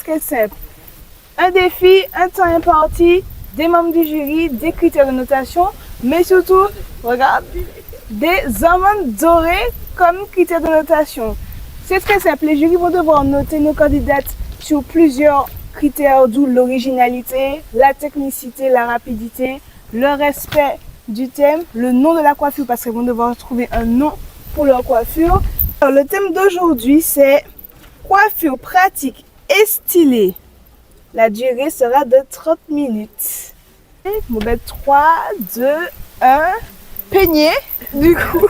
Très simple. Un défi, un temps imparti, des membres du jury, des critères de notation, mais surtout, regarde, des amandes dorées comme critères de notation. C'est très simple. Les jurys vont devoir noter nos candidates sur plusieurs critères, d'où l'originalité, la technicité, la rapidité, le respect du thème, le nom de la coiffure, parce qu'ils vont devoir trouver un nom pour leur coiffure. Alors, le thème d'aujourd'hui, c'est coiffure pratique et stylée. La durée sera de 30 minutes. Bon ben 3, 2, 1, peigner du coup.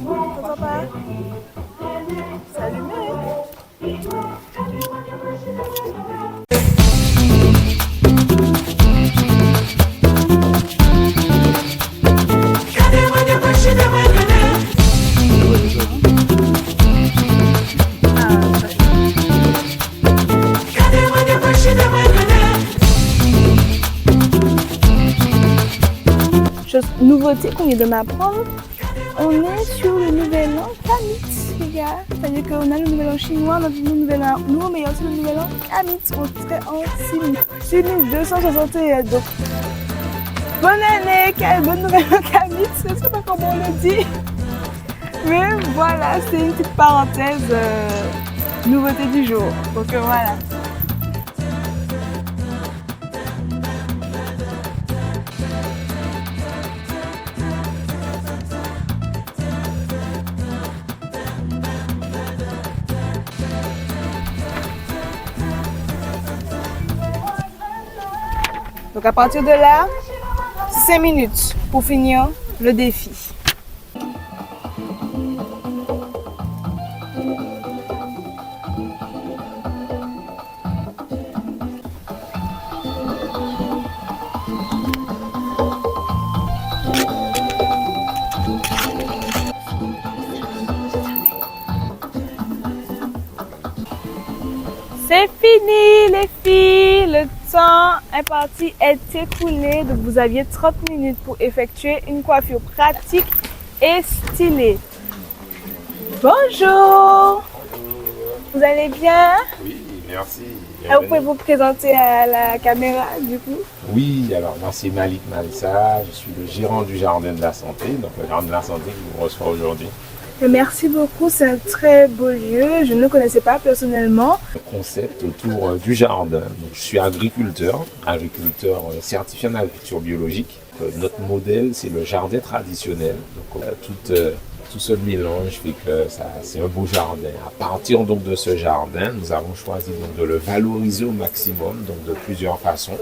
T'entends pas? C'est allumé. Nouveauté qu'on vient de m'apprendre, on est sur le nouvel an Kamit, les gars. C'est-à-dire qu'on a le nouvel an chinois, on a le nouvel an nous, mais il y a aussi le nouvel an Kamit. On serait en 6261. Donc, bonne année, bonne nouvelle an Kamit. Je ne sais pas comment on le dit. Mais voilà, c'est une petite parenthèse nouveauté du jour. Donc voilà. Donc à partir de là, 5 minutes pour finir le défi. C'est fini les filles, le temps imparti est écoulé, donc vous aviez 30 minutes pour effectuer une coiffure pratique et stylée. Bonjour, vous allez bien? Oui, merci. Vous pouvez vous présenter à la caméra du coup? Oui, alors moi c'est Malik Malsa, je suis le gérant du Jardin de la Santé, donc le Jardin de la Santé qui vous reçoit aujourd'hui. Merci beaucoup, c'est un très beau lieu, je ne le connaissais pas personnellement. Le concept autour du jardin. Donc, je suis agriculteur certifié en agriculture biologique. Notre modèle c'est le jardin traditionnel. Donc tout ce mélange fait que c'est un beau jardin. À partir donc de ce jardin, nous avons choisi donc de le valoriser au maximum, donc de plusieurs façons.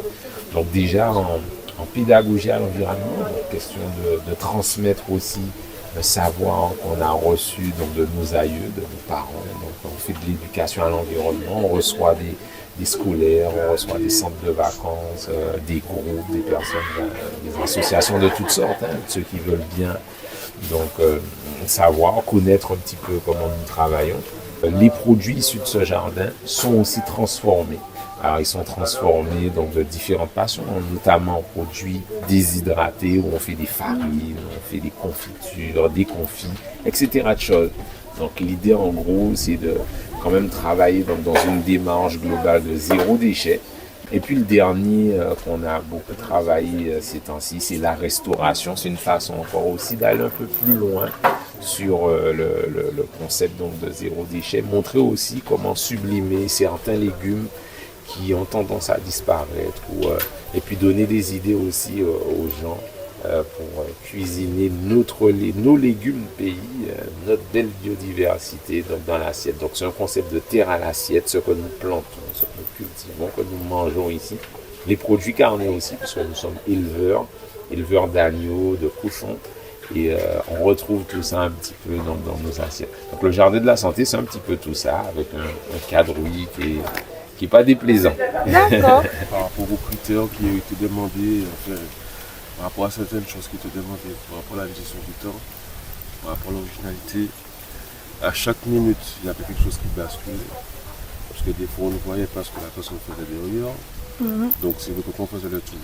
Donc déjà en pédagogie à l'environnement, question de transmettre aussi le savoir qu'on a reçu donc, de nos aïeux, de nos parents. Donc, on fait de l'éducation à l'environnement, on reçoit des scolaires, on reçoit des centres de vacances, des groupes, des personnes, des associations de toutes sortes, ceux qui veulent bien donc, savoir, connaître un petit peu comment nous travaillons. Les produits issus de ce jardin sont aussi transformés. Alors, ils sont transformés donc, de différentes façons, notamment en produits déshydratés, où on fait des farines, on fait des confitures, des confits, etc. de choses. Donc, l'idée, en gros, c'est de quand même travailler donc, dans une démarche globale de zéro déchet. Et puis, le dernier qu'on a beaucoup travaillé ces temps-ci, c'est la restauration. C'est une façon encore aussi d'aller un peu plus loin sur le concept donc, de zéro déchet. Montrer aussi comment sublimer certains légumes qui ont tendance à disparaître et puis donner des idées aussi aux gens pour cuisiner nos légumes pays, notre belle biodiversité donc dans l'assiette. Donc c'est un concept de terre à l'assiette, ce que nous plantons, ce que nous cultivons, que nous mangeons ici. Les produits carnés aussi, parce que nous sommes éleveurs d'agneaux, de cochons. Et on retrouve tout ça un petit peu dans nos assiettes. Donc le jardin de la santé, c'est un petit peu tout ça, avec un cadre, oui, qui n'est pas déplaisant. D'accord. Par rapport aux critères qui ont été demandés, enfin, par rapport à certaines choses qui étaient demandées, par rapport à la gestion du temps, par rapport à l'originalité, à chaque minute, il y avait quelque chose qui bascule. Parce que des fois, on ne voyait pas ce que la personne faisait derrière. Donc, c'est vrai que quand on faisait le tour,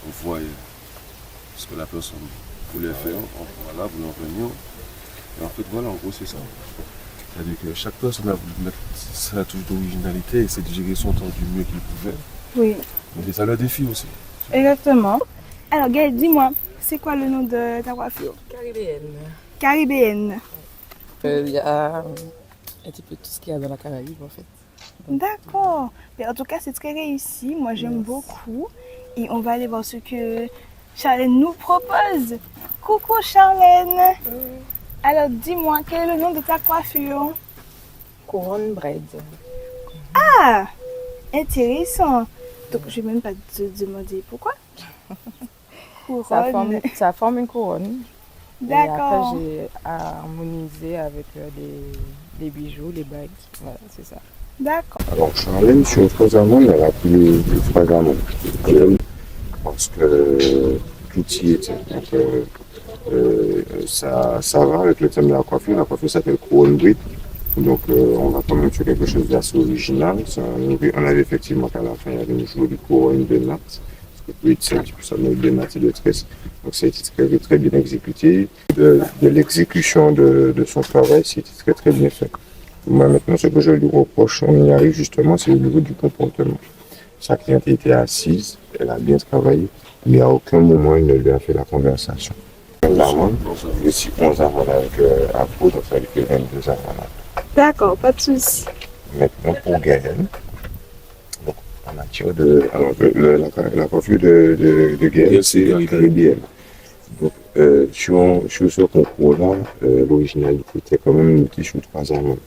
on voyait ce que la personne voulait faire. Voilà, nous en venions. Et en fait, voilà, en gros, c'est ça. C'est-à-dire que chaque personne a voulu mettre sa touche d'originalité et essayer de gérer son temps du mieux qu'il pouvait. Oui, Mais c'est ça le défi aussi. exactement. Alors Gaëlle, dis-moi, c'est quoi le nom de ta coiffure? Caribéenne. Caribéenne. Il y a un petit peu tout ce qu'il y a dans la Caraïbe en fait. D'accord. Mais en tout cas, c'est très réussi. Moi, j'aime beaucoup. Et on va aller voir ce que Charlène nous propose. Coucou Charlène. Alors, dis-moi, quel est le nom de ta coiffure? Couronne braid. Ah, intéressant. Donc, je ne vais même pas te demander pourquoi. Couronne. Ça forme une couronne. D'accord. Et après, j'ai harmonisé avec les bijoux, les bagues. Voilà, c'est ça. D'accord. Alors, Charlène, sur trois amours, elle a pris les trois amours. Parce que tout y était. Donc, ça va avec le thème de la coiffure. La coiffure s'appelle Couronne Bride. Donc, on va quand même faire quelque chose d'assez original. On avait effectivement qu'à la fin, il y avait une jolie couronne de natte. Parce que Bride, c'est un petit peu ça, mais de natte et de tresse. Donc, c'était très, très bien exécuté. De l'exécution de son travail, c'était très, très bien fait. Moi, maintenant, ce que je lui reproche, on y arrive justement, c'est au niveau du comportement. Sa cliente était assise, elle a bien travaillé, mais à aucun moment, il ne lui a fait la conversation. L'amende, je suis 11 amendes avec Afro, donc ça lui fait 22 amendes. D'accord, pas de souci. Maintenant, pour Gaëlle, donc, en matière de. Alors, la coiffure de Gaëlle, c'est caribéenne. Donc, sur ce concours-là, l'originalité était quand même une petite chose 3 amendes.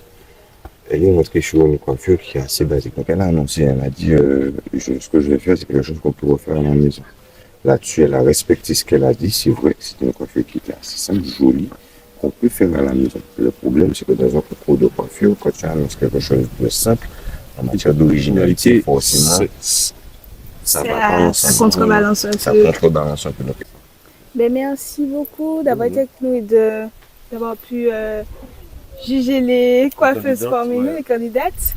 Elle est rentrée sur une coiffure qui est assez basique. Donc elle a annoncé, elle a dit ce que je vais faire, c'est quelque chose qu'on peut refaire à la maison. Là-dessus, elle a respecté ce qu'elle a dit. C'est vrai que c'est une coiffure qui était assez simple, jolie, qu'on peut faire à la maison. Le problème, c'est que dans un concours de coiffure, quand tu annonces quelque chose de simple, en matière d'originalité, forcément, ça va pas ensemble. Ça contrebalance un Ça peu. contrebalance un peu. Donc, Ben, merci beaucoup d'avoir été avec nous et d'avoir pu juger les coiffeuses candidates, parmi nous, ouais. les candidates.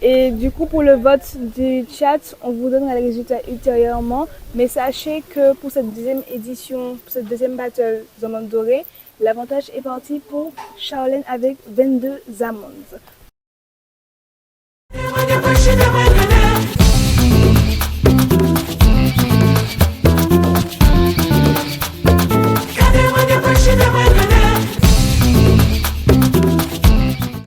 Et du coup, pour le vote du chat, on vous donnera les résultats ultérieurement. Mais sachez que pour cette deuxième édition, pour cette deuxième battle Amandes Dorées, l'avantage est parti pour Charlène avec 22 amandes.